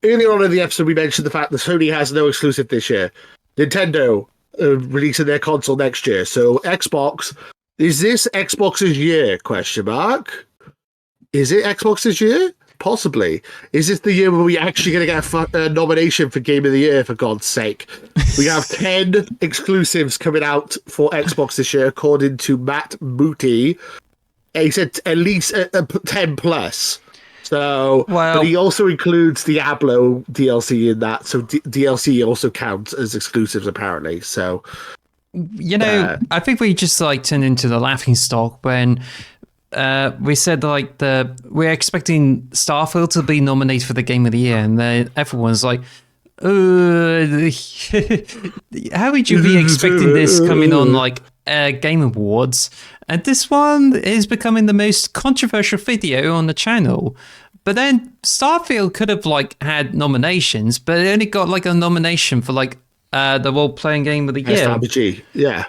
earlier on in the episode, we mentioned the fact that Sony has no exclusive this year. Nintendo releasing their console next year. So Xbox, is this Xbox's year? Question mark. Is it Xbox's year? Possibly. Is this the year where we actually going to get a nomination for Game of the Year, for God's sake? We have 10 exclusives coming out for Xbox this year, according to Matt Booty. He said at least 10 plus. So, but he also includes Diablo DLC in that. So DLC also counts as exclusives, apparently. So, I think we just turned into the laughing stock when we said we're expecting Starfield to be nominated for the Game of the Year, and then everyone's like, how would you be expecting this coming on Game Awards? And this one is becoming the most controversial video on the channel. But then Starfield could have had nominations, but it only got a nomination for the role-playing game of the year. RPG, yeah.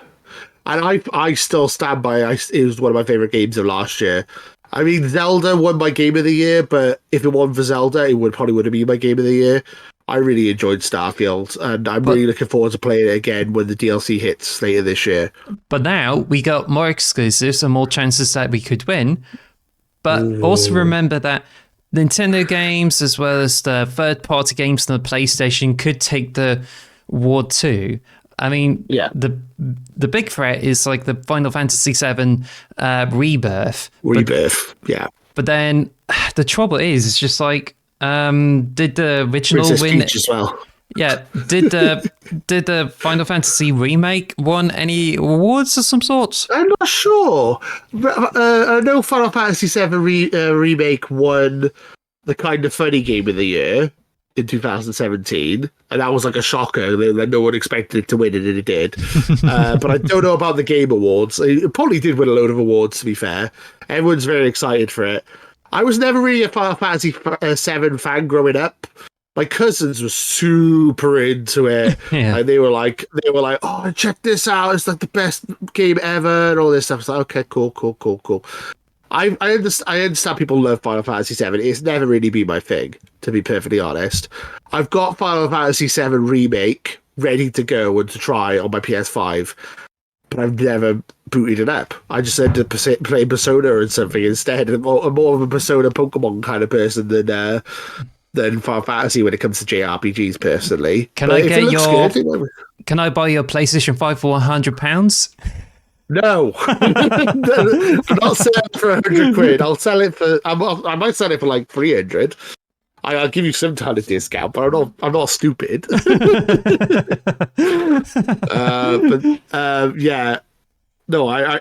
And I still stand by it was one of my favorite games of last year. I mean, Zelda won my Game of the Year, but if it wasn't for Zelda, it probably would have been my Game of the Year. I really enjoyed Starfield, and I'm really looking forward to playing it again when the DLC hits later this year. But now we got more exclusives and more chances that we could win. But also remember that Nintendo games, as well as the third-party games on the PlayStation, could take the award too. I mean, the big threat is the Final Fantasy VII Rebirth. Yeah. But then the trouble is, it's just did the original Princess win Peach as well? Yeah, did the Final Fantasy remake won any awards of some sort? I'm not sure. I know Final Fantasy VII remake won the Kind of Funny Game of the Year in 2017, and that was a shocker. No one expected it to win it, and it did. But I don't know about the Game Awards. It probably did win a load of awards, to be fair. Everyone's very excited for it. I was never really a Final Fantasy VII fan growing up. My cousins were super into it. Yeah. And they were like, oh, check this out. It's the best game ever and all this stuff. It's okay, cool. I understand people love Final Fantasy VII. It's never really been my thing, to be perfectly honest. I've got Final Fantasy VII Remake ready to go and to try on my PS5, but I've never booted it up. I just ended up playing Persona or something instead. I'm more of a Persona Pokemon kind of person than Final Fantasy when it comes to JRPGs, personally. Can I buy your PlayStation 5 for £100? No. I'm not selling it for £100. I'll sell it for. I might sell it for 300. I'll give you some kind of discount, but I'm not stupid. Yeah. No, I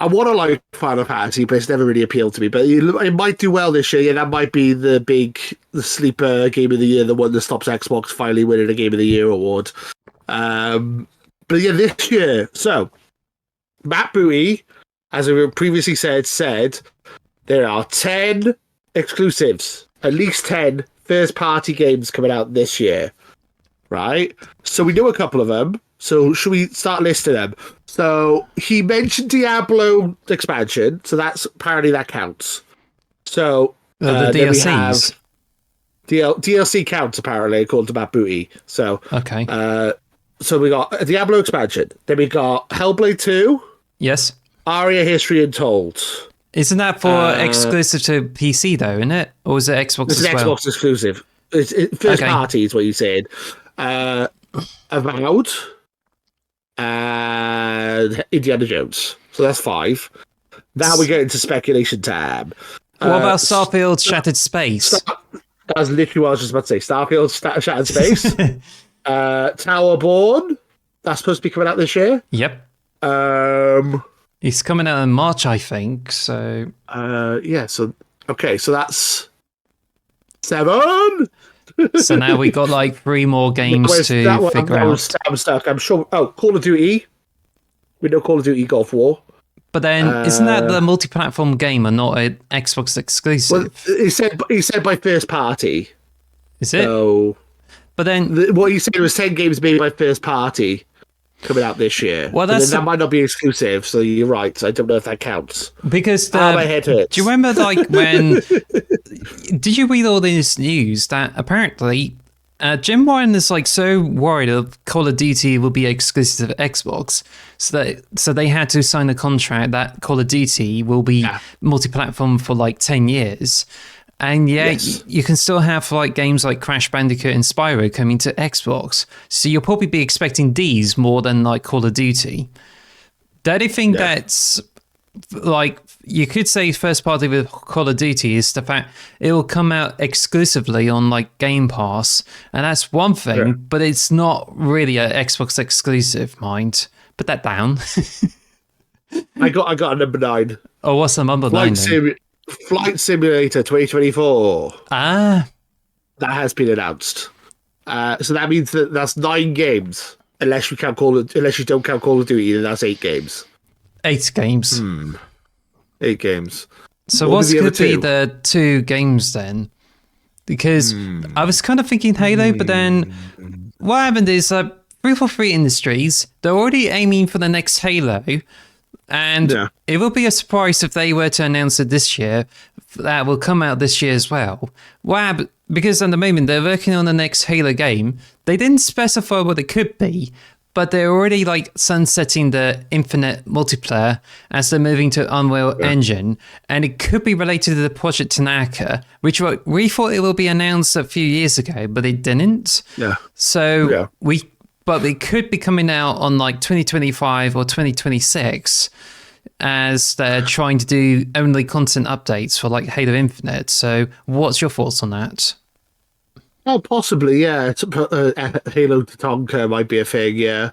want to like Final Fantasy, but it's never really appealed to me. But it might do well this year. Yeah, that might be the sleeper Game of the Year, the one that stops Xbox finally winning a Game of the Year award. But yeah, this year. So, Matt Bowie, as I previously said there are 10 exclusives, at least 10 first-party games coming out this year, right? So we know a couple of them. So should we start listing them? So he mentioned Diablo expansion, so apparently that counts. So the DLCs. DLC counts apparently, according to Matt Booty. So okay. So we got a Diablo expansion. Then we got Hellblade 2. Yes. Aria History Untold. Isn't that for exclusive to PC though, isn't it? Or is it Xbox as well? It's Xbox exclusive. It's first party is what you said. Avowed. And Indiana Jones. So that's 5. Now we get into speculation time. What about Starfield Shattered Space? That's literally what I was just about to say. Starfield Shattered Space. Towerborn. That's supposed to be coming out this year. Yep. It's coming out in March, I think. So. Yeah. So okay. So that's 7. So now we got 3 more games to figure out. I'm stuck. I'm sure. Oh, Call of Duty. We know Call of Duty Gulf War. But then, isn't that the multi-platform game and not an Xbox exclusive? Well, he said by first party. Is it? So, but then what he said was 10 games made by first party. coming out this year. Well, But that's then that might not be exclusive, so you're right. I don't know if that counts. because My head hurts. do you remember like when? Did you read all this news that apparently Jim Ryan is like so worried of Call of Duty will be exclusive to Xbox, so they had to sign a contract that Call of Duty will be multi-platform for like 10 years. And you can still have like games like Crash Bandicoot and Spyro coming to Xbox. So you'll probably be expecting these more than like Call of Duty. The only thing that's like you could say first party with Call of Duty is the fact it will come out exclusively on like Game Pass, and that's one thing, but it's not really an Xbox exclusive, mind. Put that down. I got a number 9. Oh, what's the number 9 then? Flight Simulator 2024. Ah. That has been announced. So that means that that's 9 games. Unless you don't count Call of Duty, then that's 8 games. 8 games. 8 games. So what could be the 2 games then? Because I was kind of thinking Halo, but then what happened is 343 Industries, they're already aiming for the next Halo. And it will be a surprise if they were to announce it this year. That will come out this year as well. Because at the moment they're working on the next Halo game. They didn't specify what it could be, but they're already like sunsetting the Infinite multiplayer as they're moving to Unreal Engine. And it could be related to the Project Tanaka, which we thought it will be announced a few years ago, but it didn't. Yeah. So But it could be coming out on like 2025 or 2026 as they're trying to do only content updates for like Halo Infinite. So what's your thoughts on that? Oh, possibly, yeah. Halo Tatanka might be a thing, yeah.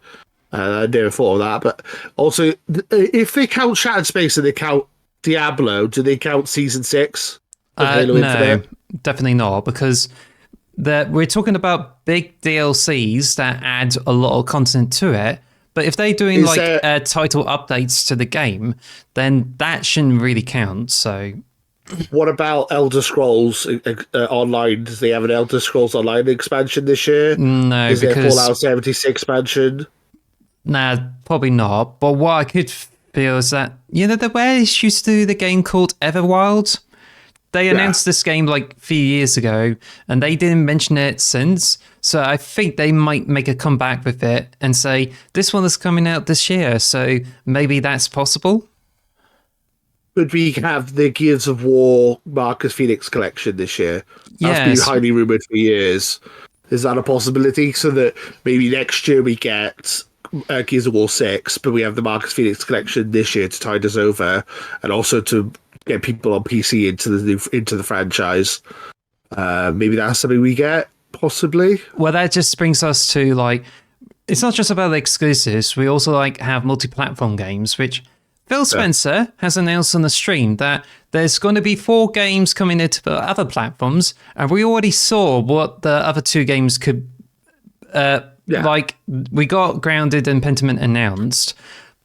I never thought of that. But also, if they count Shattered Space and they count Diablo, do they count Season 6 of Halo Infinite? No, definitely not, because we're talking about big DLCs that add a lot of content to it. But if they're doing title updates to the game, then that shouldn't really count. So, what about Elder Scrolls Online? Does they have an Elder Scrolls Online expansion this year? No, Is because there a Fallout 76 expansion? Nah, probably not. But what I could feel is that the way they used to do the game called Everwild. They announced this game like a few years ago, and they didn't mention it since. So I think they might make a comeback with it and say, this one is coming out this year, so maybe that's possible. Could we have the Gears of War Marcus Phoenix collection this year? That's been highly rumoured for years. Is that a possibility? So that maybe next year we get Gears of War 6, but we have the Marcus Phoenix collection this year to tide us over, and also to get people on PC into the franchise. Maybe that's something we get, possibly. Well, that just brings us to like, it's not just about the exclusives. We also like have multi-platform games, which Phil Spencer has announced on the stream that there's going to be 4 games coming into the other platforms, and we already saw what the other 2 games could. Like we got Grounded and Pentiment announced,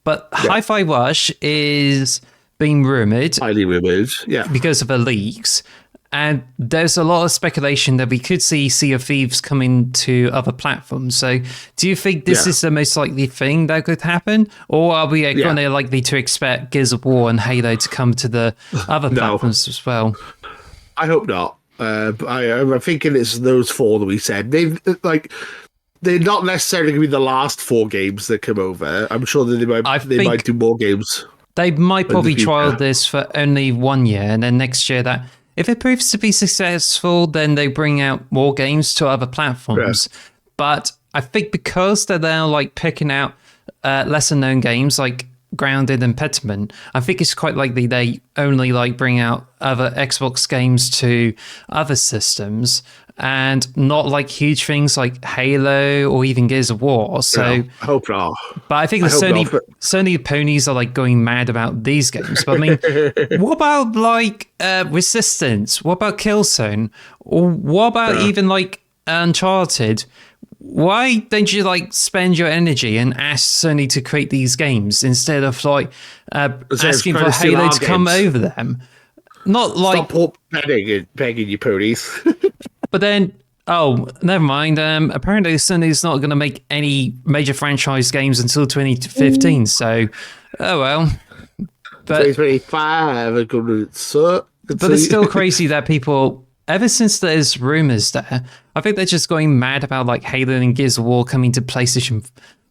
but Hi-Fi Rush is being rumoured. Highly rumoured, because of the leaks. And there's a lot of speculation that we could see Sea of Thieves coming to other platforms. So do you think this is the most likely thing that could happen? Or are we going to likely to expect Gears of War and Halo to come to the other platforms as well? I hope not. I'm thinking it's those 4 that we said. They're not necessarily going to be the last 4 games that come over. I'm sure that they might do more games. They might probably trial this for only 1 year, and then next year that if it proves to be successful, then they bring out more games to other platforms. Yeah. But I think because they're now like picking out lesser known games like Grounded and Pentiment, I think it's quite likely they only like bring out other Xbox games to other systems, and not like huge things like Halo or even Gears of War. So I hope not. But I think Sony ponies are like going mad about these games. But I mean, what about like Resistance? What about Killzone? Or what about even like Uncharted? Why don't you like spend your energy and ask Sony to create these games instead of like asking for Halo to come over them? Not like stop begging you ponies. But then Oh, never mind. Apparently, Sony's not going to make any major franchise games until 2015. So, oh well. But 2025, I'm gonna suck. but it's still crazy that people, ever since there's rumors there, I think they're just going mad about like Halo and Gears of War coming to PlayStation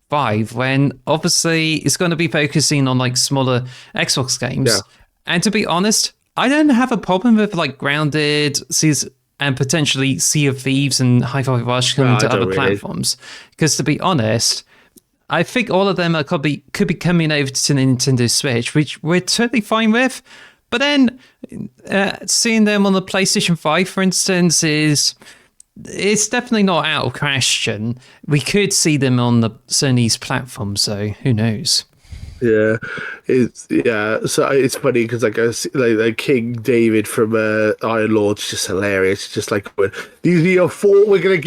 5 when obviously it's going to be focusing on like smaller Xbox games. Yeah. And to be honest, I don't have a problem with like Grounded, and potentially Sea of Thieves and Hi-Fi Rush coming to other platforms. Because to be honest, I think all of them could be coming over to the Nintendo Switch, which we're totally fine with. But then seeing them on the PlayStation 5, for instance, it's definitely not out of question. We could see them on the Sony's platform, so who knows? Yeah, So it's funny because like King David from Iron Lord's just hilarious. It's just like these are your four. We're gonna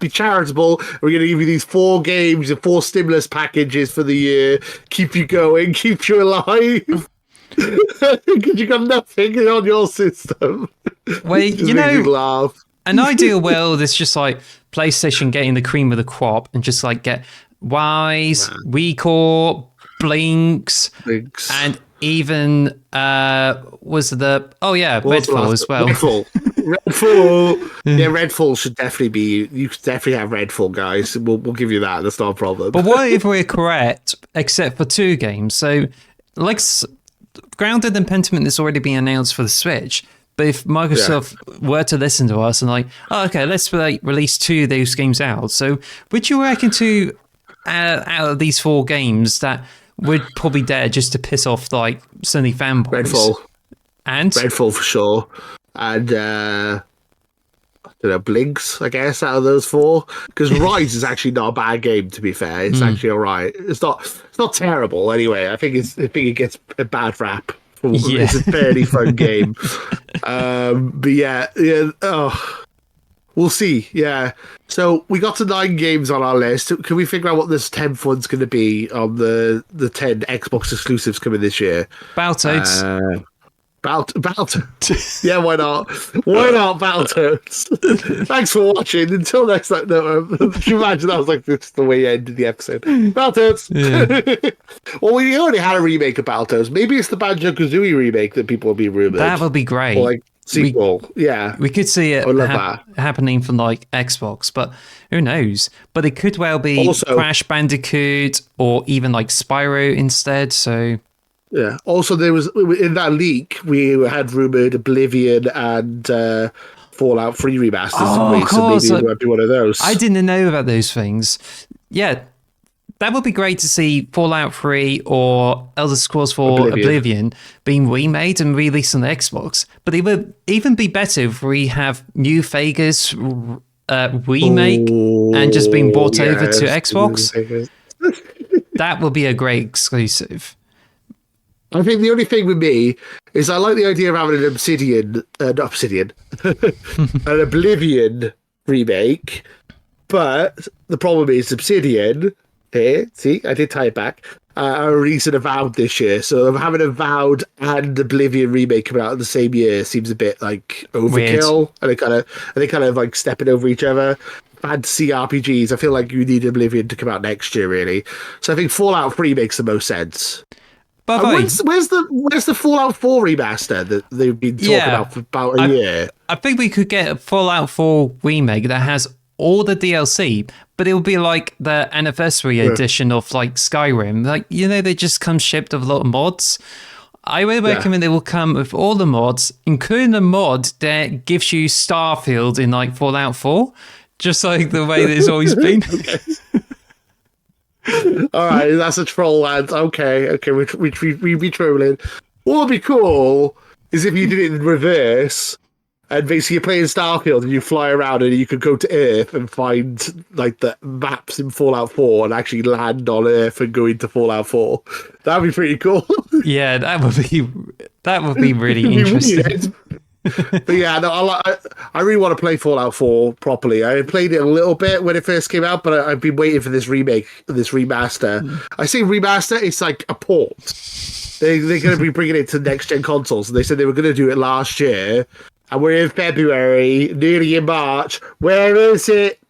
be charitable. We're gonna give you these 4 games and 4 stimulus packages for the year. Keep you going. Keep you alive. Because you got nothing on your system. Well, you know, laugh. An ideal world is just like PlayStation getting the cream of the crop and just like get Wise, WeCore, Blinks, and even Redfall as well. Redfall. Yeah, Redfall should definitely be. You should definitely have Redfall, guys. We'll give you that. That's not a problem. But what if we're correct, except for 2 games? So, like, Grounded and Pentiment has already been announced for the Switch. But if Microsoft were to listen to us and like, oh, okay, let's release 2 of those games out. So, would you reckon to out of these 4 games that would probably dare just to piss off like Sony fanboys? Redfall for sure, and I don't know, Blinks, I guess, out of those 4, because Rise is actually not a bad game. To be fair, it's actually all right. It's not terrible anyway. I think it gets a bad rap. It's a fairly fun game. But yeah. Oh, we'll see. Yeah. So we got to 9 games on our list. Can we figure out what this 10th one's going to be on the 10 Xbox exclusives coming this year? Battletoads. Battletoads. Yeah, why not? Why not Battletoads? Thanks for watching. Until next time. No, can you imagine that was like just the way you ended the episode? Battletoads. Yeah. Well, we already had a remake of Battletoads. Maybe it's the Banjo-Kazooie remake that people will be rumored. That would be great. Or like sequel. We could see it happening from like Xbox, but who knows? But it could well be also Crash Bandicoot or even like Spyro instead. So. Yeah. Also, there was in that leak we had rumored Oblivion and Fallout 3 remasters. Oh, of course. So maybe it might be one of those. I didn't know about those things. Yeah, that would be great to see Fallout 3 or Elder Scrolls 4 Oblivion being remade and released on the Xbox. But it would even be better if we have New Vegas remake and just being brought over to Xbox. That would be a great exclusive. I think the only thing with me is I like the idea of having an Oblivion remake, but the problem is Obsidian, here, see, I did tie it back, are releasing Avowed this year, so having Avowed and Oblivion remake coming out in the same year seems a bit like overkill, and they kind of like stepping over each other. Fantasy RPGs, I feel like you need Oblivion to come out next year, really. So I think Fallout 3 makes the most sense. Where's the Fallout 4 remaster that they've been talking about for about a year? I think we could get a Fallout 4 remake that has all the DLC, but it will be like the anniversary edition of like Skyrim. Like, you know, they just come shipped with a lot of mods. I would recommend they will come with all the mods, including the mod that gives you Starfield in like Fallout 4, just like the way that it's always been. All right, that's a troll, lads. Okay, we be trolling. What would be cool is if you did it in reverse, and basically you're playing Starfield and you fly around and you could go to Earth and find like the maps in Fallout 4 and actually land on Earth and go into Fallout 4. That'd be pretty cool. Yeah, that would be really interesting. But yeah, no, I really want to play Fallout 4 properly. I played it a little bit when it first came out, but I've been waiting for this remake, this remaster. I say remaster, it's like a port. They're going to be bringing it to next-gen consoles, and they said they were going to do it last year, and we're in February, nearly in March. Where is it?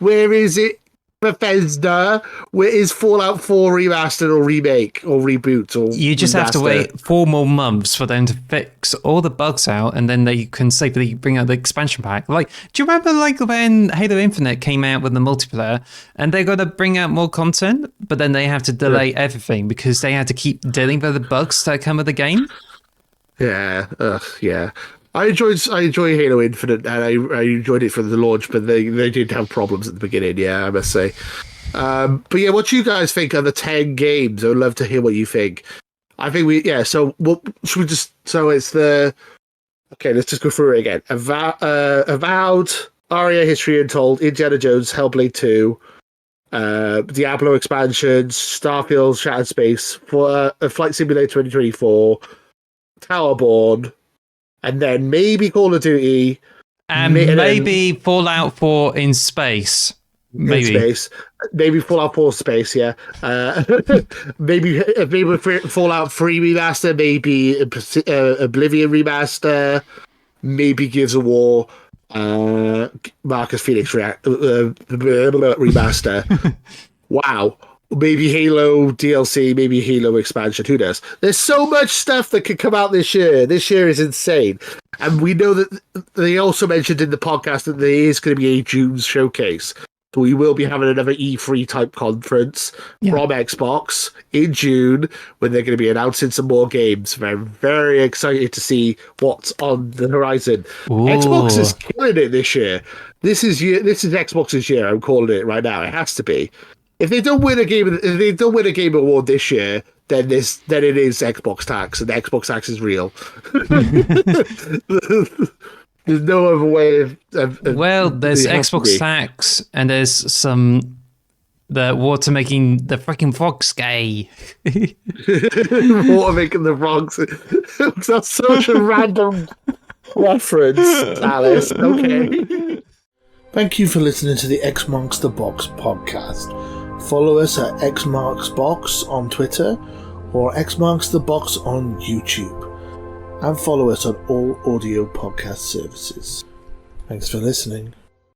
Where is it? Bethesda, where is Fallout 4 remastered or remake or reboot or you just have to wait 4 more months for them to fix all the bugs out, and then they can safely bring out the expansion pack. Like, do you remember like when Halo Infinite came out with the multiplayer, and they got to bring out more content, but then they have to delay everything because they had to keep dealing with the bugs that come with the game? Yeah, yeah. I enjoy Halo Infinite, and I enjoyed it from the launch, but they did have problems at the beginning. Yeah, I must say. But yeah, what you guys think of the 10 games? I would love to hear what you think. I think So should we just? So it's the. Okay, let's just go through it again. Avowed, Aria History Untold, Indiana Jones, Hellblade 2, Diablo expansions, Starfield, Shattered Space, for Flight Simulator 2024, Towerborn. And then maybe Call of Duty. And maybe Fallout 4 in space. Maybe. In space. Maybe Fallout 4 space, yeah. Maybe Fallout 3 remaster, maybe Oblivion remaster, maybe Gears of War, Marcus Phoenix remaster. Wow. Maybe Halo DLC, maybe Halo expansion. Who knows? There's so much stuff that could come out this year. This year is insane. And we know that they also mentioned in the podcast that there is going to be a June showcase. So we will be having another E3 type conference from Xbox in June, when they're going to be announcing some more games. I'm very excited to see what's on the horizon. Ooh. Xbox is killing it this year. This is Xbox's year. I'm calling it right now. It has to be. If they don't win a game award this year, then it is Xbox tax, and Xbox tax is real. There's no other way of well, there's Xbox tax, and there's the water making the freaking frogs gay. Water making the frogs. That's such a random reference, Alice. Okay. Thank you for listening to the X Marks the Box podcast. Follow us at xmarksbox on Twitter or xmarksthebox on YouTube. And follow us on all audio podcast services. Thanks for listening.